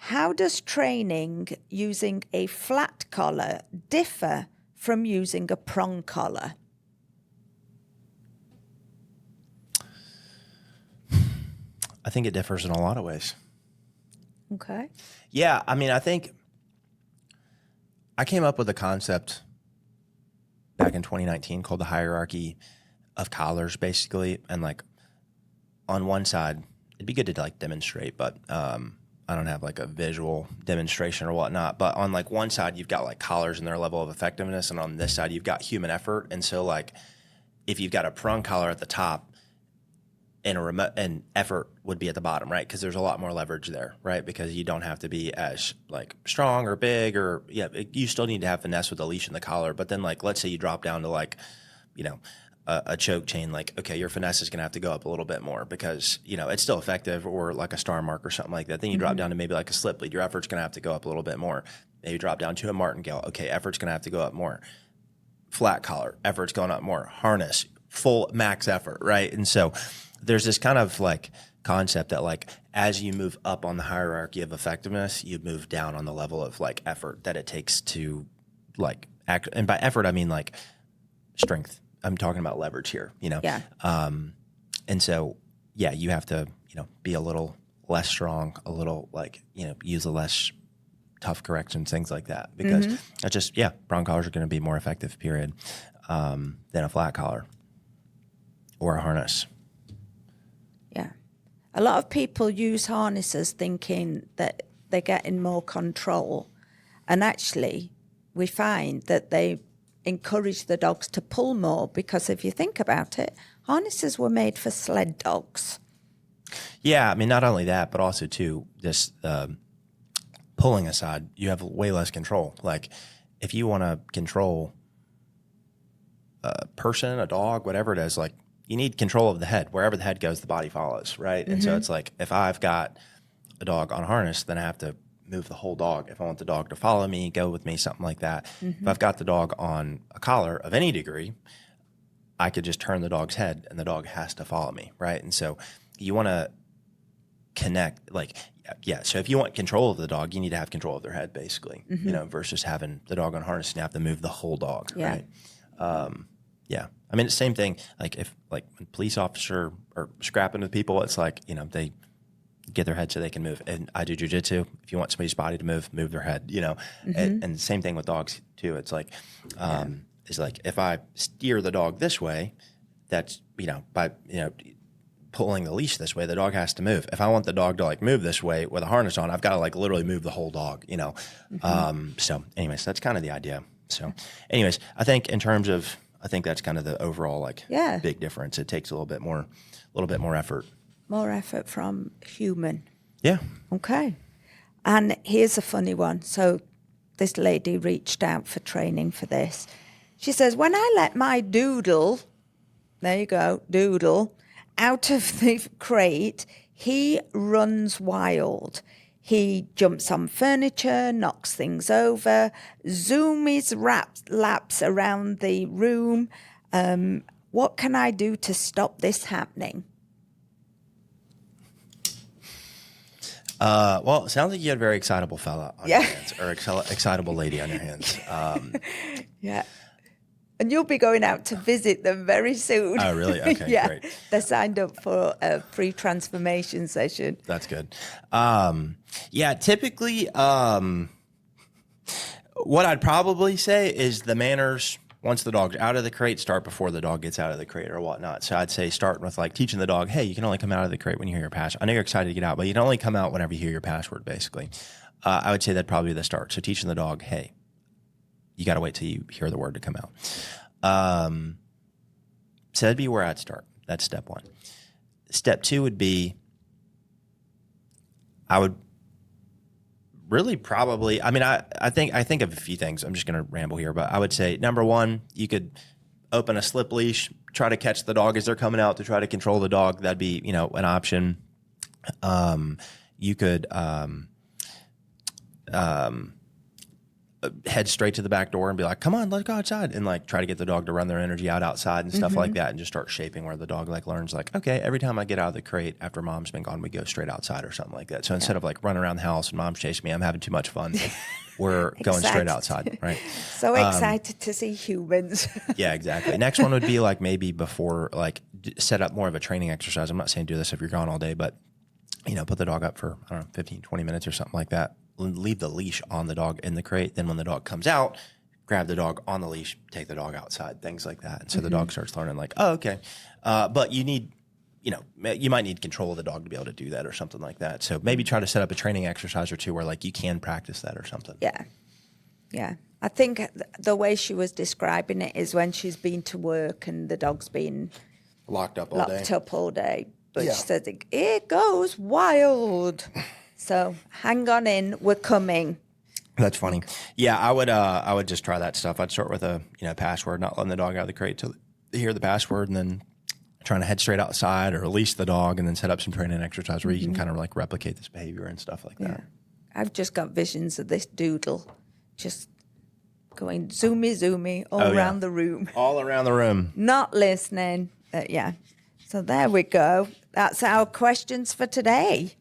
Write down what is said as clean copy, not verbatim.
How does training using a flat collar differ from using a prong collar? I think it differs in a lot of ways. Okay. Yeah, I mean, I think I came up with a concept back in 2019 called the hierarchy of collars, basically. And like on one side, it'd be good to like demonstrate, but I don't have like a visual demonstration or whatnot. But on like one side, you've got like collars and their level of effectiveness, and on this side, you've got human effort. And so like if you've got a prong collar at the top, and effort would be at the bottom, right? Because there's a lot more leverage there, right? Because you don't have to be as like strong or big or you still need to have finesse with the leash and the collar. But then like, let's say you drop down to like, a choke chain, like, okay, your finesse is going to have to go up a little bit more because, it's still effective, or like a star mark or something like that. Then you drop down to maybe like a slip lead. Your effort's going to have to go up a little bit more. Maybe drop down to a martingale. Okay, effort's going to have to go up more. Flat collar, effort's going up more. Harness, full max effort, right? And so there's this kind of like concept that like as you move up on the hierarchy of effectiveness, you move down on the level of like effort that it takes to like act. And by effort, I mean like strength. I'm talking about leverage here, Yeah. And so, yeah, you have to, be a little less strong, a little like, use a less tough corrections, things like that, because that's just, prong collars are going to be more effective, period, than a flat collar or a harness. Yeah. A lot of people use harnesses thinking that they're getting more control. And actually, we find that they encourage the dogs to pull more because if you think about it, harnesses were made for sled dogs. Yeah, I mean, not only that, but also, too, this pulling aside, you have way less control. Like, if you want to control a person, a dog, whatever it is, like, you need control of the head. Wherever the head goes, the body follows, right? And so it's like, if I've got a dog on a harness, then I have to move the whole dog. If I want the dog to follow me, go with me, something like that. If I've got the dog on a collar of any degree, I could just turn the dog's head and the dog has to follow me, right? And so you want to connect, like, so if you want control of the dog, you need to have control of their head, basically, versus having the dog on harness and you have to move the whole dog, right? I mean, it's the same thing. Like if like when police officer are scrapping with people, it's like, they get their head so they can move. And I do jujitsu. If you want somebody's body to move their head, and the same thing with dogs too. It's like, is like if I steer the dog this way, that's, by, pulling the leash this way, the dog has to move. If I want the dog to like move this way with a harness on, I've got to like literally move the whole dog, So anyways, that's kind of the idea. So anyways, I think that's kind of the overall like big difference. It takes a little bit more effort. More effort from human. Yeah. Okay. And here's a funny one. So this lady reached out for training for this. She says, when I let my doodle, there you go, doodle, out of the crate, he runs wild. He jumps on furniture, knocks things over, zoomies laps around the room. What can I do to stop this happening? Well, it sounds like you had a very excitable fella on your hands, or excitable lady on your hands. Yeah. And you'll be going out to visit them very soon. Oh, really? Okay, great. They're signed up for a free transformation session. That's good. Typically, what I'd probably say is the manners, once the dog's out of the crate, start before the dog gets out of the crate or whatnot. So I'd say starting with like teaching the dog, hey, you can only come out of the crate when you hear your password. I know you're excited to get out, but you can only come out whenever you hear your password, basically. I would say that'd probably be the start. So teaching the dog, hey, you got to wait till you hear the word to come out. So that'd be where I'd start. That's step one. Step two would be, I would really probably, I think of a few things. I'm just going to ramble here, but I would say number one, you could open a slip leash, try to catch the dog as they're coming out to try to control the dog. That'd be, an option. You could, head straight to the back door and be like, come on, let's go outside, and like try to get the dog to run their energy out outside and stuff like that, and just start shaping where the dog like learns like, okay, every time I get out of the crate after mom's been gone, we go straight outside or something like that. So instead of like running around the house and mom's chasing me, I'm having too much fun. We're going straight outside, right? So excited to see humans. Yeah, exactly. Next one would be like maybe before, like set up more of a training exercise. I'm not saying do this if you're gone all day, but put the dog up for, I don't know, 15, 20 minutes or something like that. Leave the leash on the dog in the crate. Then when the dog comes out, grab the dog on the leash, take the dog outside, things like that. And so the dog starts learning like, oh, okay. But you need, you might need control of the dog to be able to do that or something like that. So maybe try to set up a training exercise or two where like you can practice that or something. Yeah. Yeah. I think the way she was describing it is when she's been to work and the dog's been Locked up all day. But she says, it goes wild. So hang on in, we're coming. That's funny. Yeah, I would just try that stuff. I'd start with a password, not letting the dog out of the crate till they hear the password, and then trying to head straight outside or release the dog, and then set up some training exercise where you can kind of like replicate this behavior and stuff like that. I've just got visions of this doodle just going zoomy all around the room. All around the room. Not listening. So there we go. That's our questions for today.